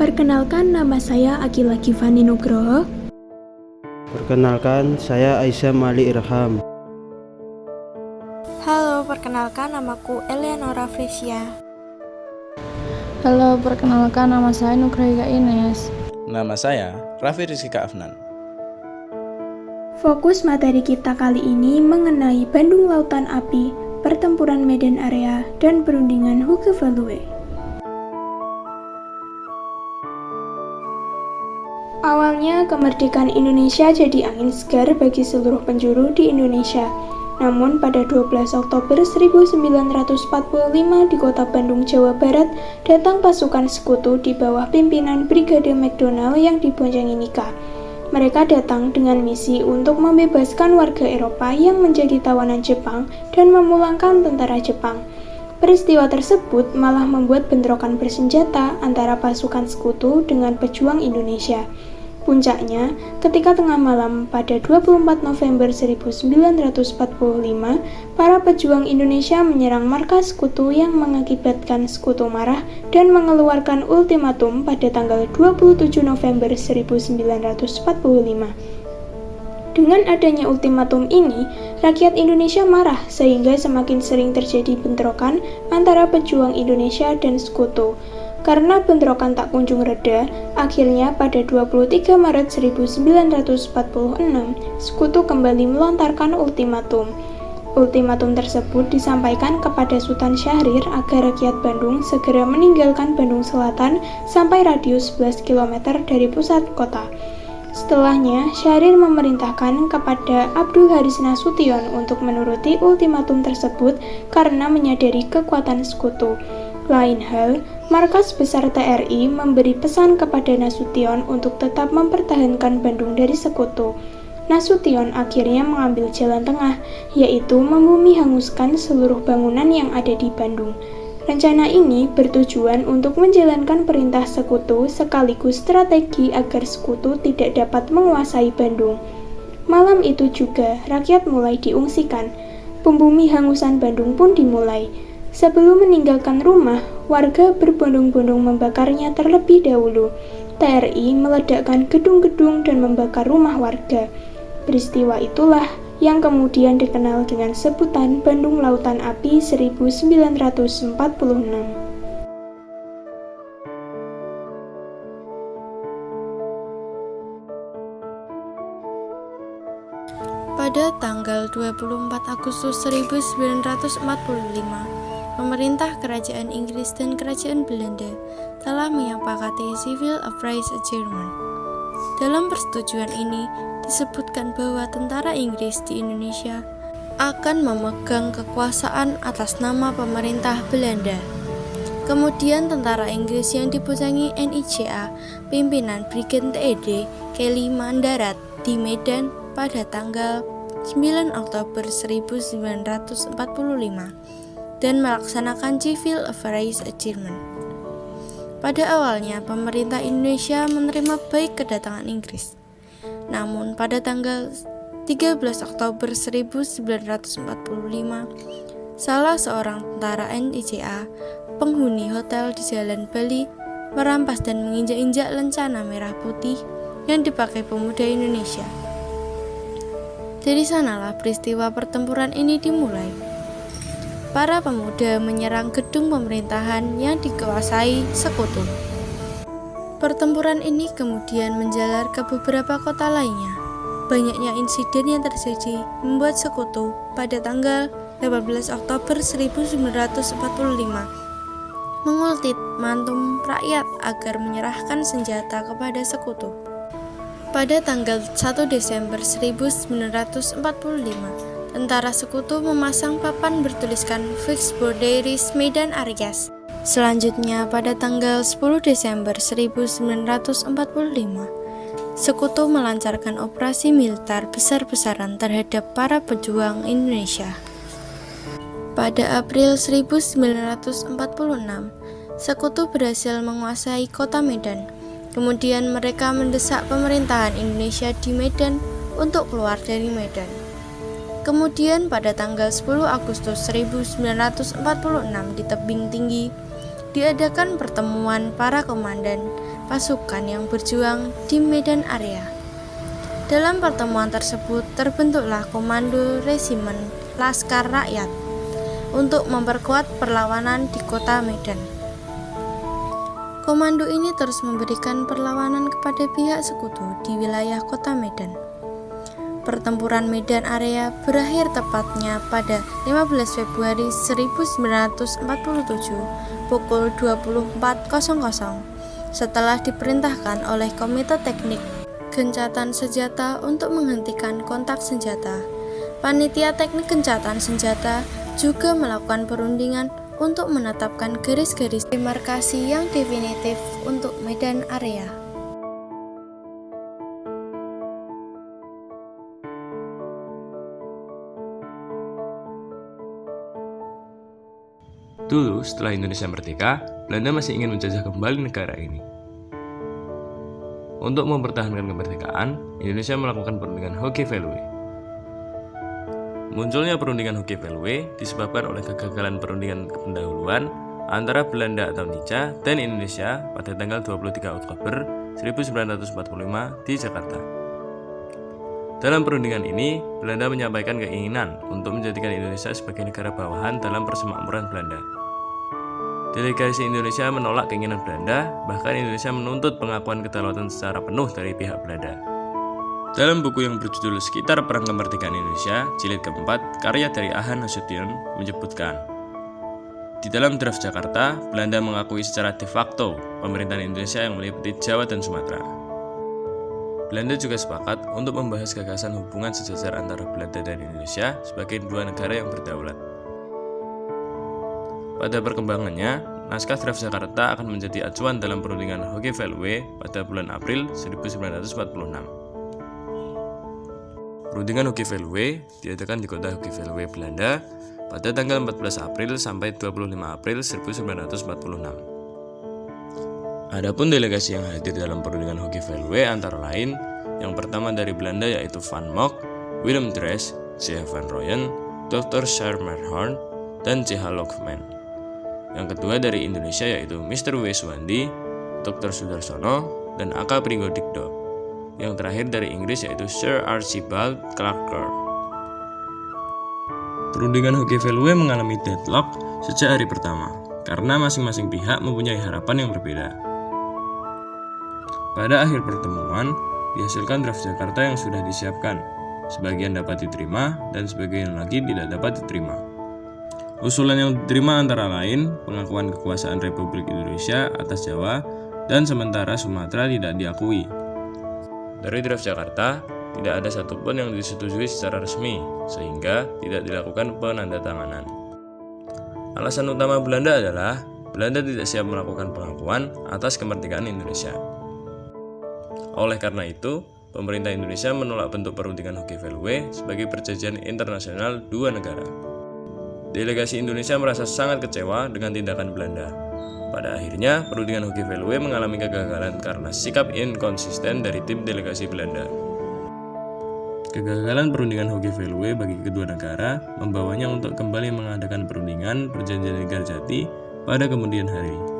Perkenalkan, nama saya Akila Givani Nugroho. Perkenalkan, saya Aisyah Mali Irham. Halo, perkenalkan namaku Eleonora Fresia. Halo, perkenalkan nama saya Nugraika Ines. Nama saya Raffi Rizkika Afnan. Fokus materi kita kali ini mengenai Bandung Lautan Api, Pertempuran Medan Area, dan Perundingan Hooge-Veluwe. Awalnya, kemerdekaan Indonesia jadi angin segar bagi seluruh penjuru di Indonesia. Namun, pada 12 Oktober 1945 di kota Bandung, Jawa Barat, datang pasukan sekutu di bawah pimpinan Brigade McDonald yang diboncengi Nika. Mereka datang dengan misi untuk membebaskan warga Eropa yang menjadi tawanan Jepang dan memulangkan tentara Jepang. Peristiwa tersebut malah membuat bentrokan bersenjata antara pasukan sekutu dengan pejuang Indonesia. Puncaknya, ketika tengah malam pada 24 November 1945, para pejuang Indonesia menyerang markas sekutu yang mengakibatkan sekutu marah dan mengeluarkan ultimatum pada tanggal 27 November 1945. Dengan adanya ultimatum ini, rakyat Indonesia marah sehingga semakin sering terjadi bentrokan antara pejuang Indonesia dan sekutu. Karena bentrokan tak kunjung reda, akhirnya pada 23 Maret 1946, sekutu kembali melontarkan ultimatum. Ultimatum tersebut disampaikan kepada Sultan Syahrir agar rakyat Bandung segera meninggalkan Bandung Selatan sampai radius 11 km dari pusat kota. Setelahnya, Syahrir memerintahkan kepada Abdul Haris Nasution untuk menuruti ultimatum tersebut karena menyadari kekuatan sekutu. Lain hal, Markas Besar TRI memberi pesan kepada Nasution untuk tetap mempertahankan Bandung dari sekutu. Nasution akhirnya mengambil jalan tengah, yaitu membumi hanguskan seluruh bangunan yang ada di Bandung. Rencana ini bertujuan untuk menjalankan perintah sekutu sekaligus strategi agar sekutu tidak dapat menguasai Bandung. Malam itu juga rakyat mulai diungsikan. Pembumi hangusan Bandung pun dimulai. Sebelum meninggalkan rumah, warga berbondong-bondong membakarnya terlebih dahulu. TRI meledakkan gedung-gedung dan membakar rumah warga. Peristiwa itulah yang kemudian dikenal dengan sebutan Bandung Lautan Api 1946. Pada tanggal 24 Agustus 1945, pemerintah Kerajaan Inggris dan Kerajaan Belanda telah menyepakati Civil Affairs Agreement. Dalam persetujuan ini, disebutkan bahwa tentara Inggris di Indonesia akan memegang kekuasaan atas nama pemerintah Belanda. Kemudian tentara Inggris yang diboncengi NICA, pimpinan Brigjen TED Kelly mendarat di Medan pada tanggal 9 Oktober 1945 dan melaksanakan Civil Affairs Agreement. Pada awalnya, pemerintah Indonesia menerima baik kedatangan Inggris. Namun pada tanggal 13 Oktober 1945, salah seorang tentara NICA, penghuni hotel di Jalan Bali, merampas dan menginjak-injak lencana merah putih yang dipakai pemuda Indonesia. Dari sanalah peristiwa pertempuran ini dimulai. Para pemuda menyerang gedung pemerintahan yang dikuasai sekutu. Pertempuran ini kemudian menjalar ke beberapa kota lainnya. Banyaknya insiden yang terjadi membuat sekutu pada tanggal 18 Oktober 1945 mengultimatum rakyat agar menyerahkan senjata kepada sekutu. Pada tanggal 1 Desember 1945, tentara sekutu memasang papan bertuliskan Vicksburg Dairies Medan Areas. Selanjutnya, pada tanggal 10 Desember 1945, sekutu melancarkan operasi militer besar-besaran terhadap para pejuang Indonesia. Pada April 1946, sekutu berhasil menguasai kota Medan. Kemudian mereka mendesak pemerintahan Indonesia di Medan untuk keluar dari Medan. Kemudian pada tanggal 10 Agustus 1946 di tebing tinggi, diadakan pertemuan para komandan pasukan yang berjuang di medan area. Dalam pertemuan tersebut terbentuklah Komando Resimen Laskar Rakyat untuk memperkuat perlawanan di kota Medan. Komando ini terus memberikan perlawanan kepada pihak sekutu di wilayah kota Medan. Pertempuran medan area berakhir tepatnya pada 15 Februari 1947 pukul 24.00 setelah diperintahkan oleh Komite Teknik Gencatan Senjata untuk menghentikan kontak senjata. Panitia Teknik Gencatan Senjata juga melakukan perundingan untuk menetapkan garis-garis demarkasi yang definitif untuk medan area. Dulu, setelah Indonesia merdeka, Belanda masih ingin menjajah kembali negara ini. Untuk mempertahankan kemerdekaan, Indonesia melakukan perundingan Hoge-Veluwe. Munculnya perundingan Hoge-Veluwe disebabkan oleh kegagalan perundingan pendahuluan antara Belanda atau Nica dan Indonesia pada tanggal 23 Oktober 1945 di Jakarta. Dalam perundingan ini, Belanda menyampaikan keinginan untuk menjadikan Indonesia sebagai negara bawahan dalam persemakmuran Belanda. Delegasi Indonesia menolak keinginan Belanda, bahkan Indonesia menuntut pengakuan kedaulatan secara penuh dari pihak Belanda. Dalam buku yang berjudul Sekitar Perang Kemerdekaan Indonesia, jilid keempat, karya dari Ahan Nasution menyebutkan, di dalam draft Jakarta, Belanda mengakui secara de facto pemerintahan Indonesia yang meliputi Jawa dan Sumatera. Belanda juga sepakat untuk membahas gagasan hubungan sejajar antara Belanda dan Indonesia sebagai dua negara yang berdaulat. Pada perkembangannya, naskah draft Jakarta akan menjadi acuan dalam perundingan Hoge-Veluwe pada bulan April 1946. Perundingan Hoge-Veluwe diadakan di kota Hoge-Veluwe, Belanda pada tanggal 14 April sampai 25 April 1946. Adapun delegasi yang hadir dalam perundingan Hoge-Veluwe antara lain, yang pertama dari Belanda yaitu Van Mock, Willem Drees, J. van Rooyen, Dr. Schermerhorn, dan J.H. Lockman. Yang kedua dari Indonesia yaitu Mr. W. Suwandi, Dr. Sudarsono, dan A.K. Pringgodikdo. Yang terakhir dari Inggris yaitu Sir Archibald Clarke. Perundingan Hoge-Veluwe mengalami deadlock sejak hari pertama, karena masing-masing pihak mempunyai harapan yang berbeda. Pada akhir pertemuan, dihasilkan draft Jakarta yang sudah disiapkan. Sebagian dapat diterima dan sebagian lagi tidak dapat diterima. Usulan yang diterima antara lain pengakuan kekuasaan Republik Indonesia atas Jawa dan sementara Sumatera tidak diakui. Dari draft Jakarta, tidak ada satupun yang disetujui secara resmi, sehingga tidak dilakukan penandatanganan. Alasan utama Belanda adalah Belanda tidak siap melakukan pengakuan atas kemerdekaan Indonesia. Oleh karena itu, pemerintah Indonesia menolak bentuk perundingan Hoge-Veluwe sebagai perjanjian internasional dua negara. Delegasi Indonesia merasa sangat kecewa dengan tindakan Belanda. Pada akhirnya, perundingan Hoge-Veluwe mengalami kegagalan karena sikap inkonsisten dari tim delegasi Belanda. Kegagalan perundingan Hoge-Veluwe bagi kedua negara membawanya untuk kembali mengadakan perundingan perjanjian Linggarjati pada kemudian hari.